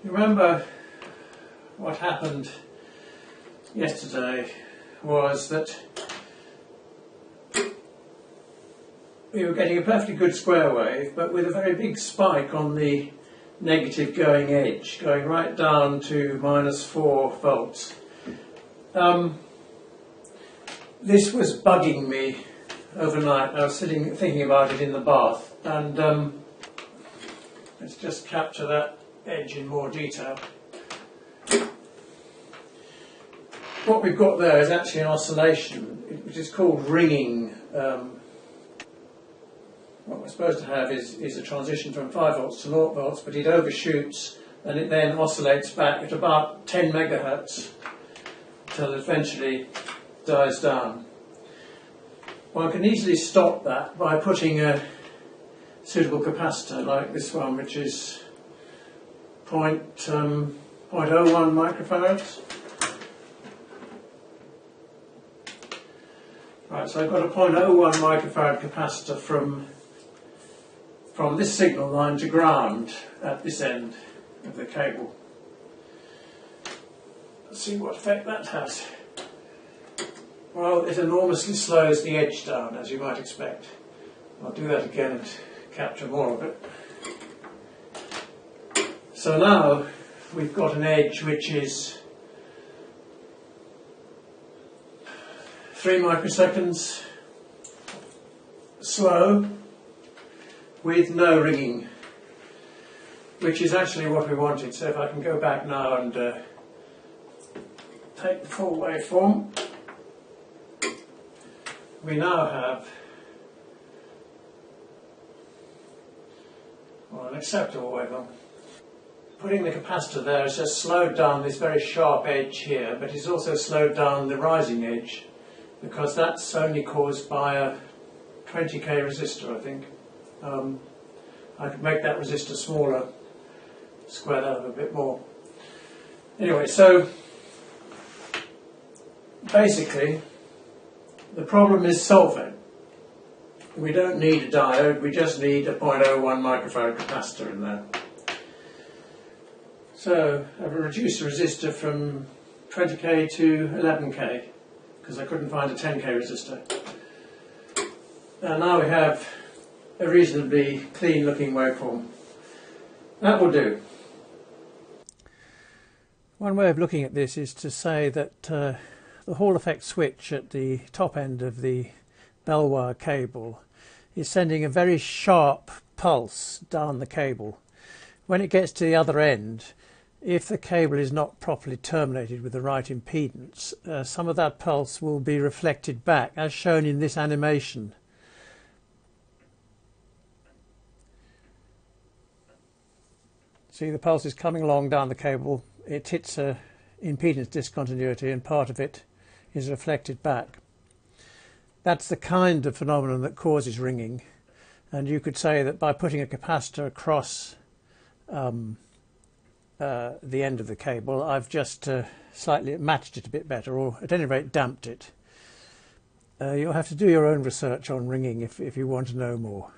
Remember what happened yesterday was that we were getting a perfectly good square wave, but with a very big spike on the negative going edge, going right down to -4 volts. This was bugging me overnight. I was thinking about it in the bath, and let's just capture that edge in more detail. What we've got there is actually an oscillation, which is called ringing. What we're supposed to have is a transition from 5 volts to 0 volts, but it overshoots and it then oscillates back at about 10 megahertz until it eventually dies down. One can easily stop that by putting a suitable capacitor like this one, which is 0.01 microfarads. Right, so I've got a 0.01 microfarad capacitor from this signal line to ground at this end of the cable. Let's see what effect that has. Well, it enormously slows the edge down, as you might expect. I'll do that again and capture more of it. So now we've got an edge which is 3 microseconds slow with no ringing, which is actually what we wanted. So if I can go back now and take the full waveform, we now have an acceptable waveform. Putting the capacitor there has just slowed down this very sharp edge here, but it's also slowed down the rising edge, because that's only caused by a 20k resistor, I think. I could make that resistor smaller, square that up a bit more. Anyway, so basically the problem is solved. We don't need a diode, we just need a 0.01 microfarad capacitor in there. So I've reduced the resistor from 20k to 11k, because I couldn't find a 10k resistor. And now we have a reasonably clean looking waveform. That will do. One way of looking at this is to say that the Hall effect switch at the top end of the bell wire cable is sending a very sharp pulse down the cable. When it gets to the other end, if the cable is not properly terminated with the right impedance, some of that pulse will be reflected back, as shown in this animation. See, the pulse is coming along down the cable, it hits a impedance discontinuity and part of it is reflected back. That's the kind of phenomenon that causes ringing, and you could say that by putting a capacitor across the end of the cable, I've just slightly matched it a bit better, or at any rate damped it. You'll have to do your own research on ringing if you want to know more.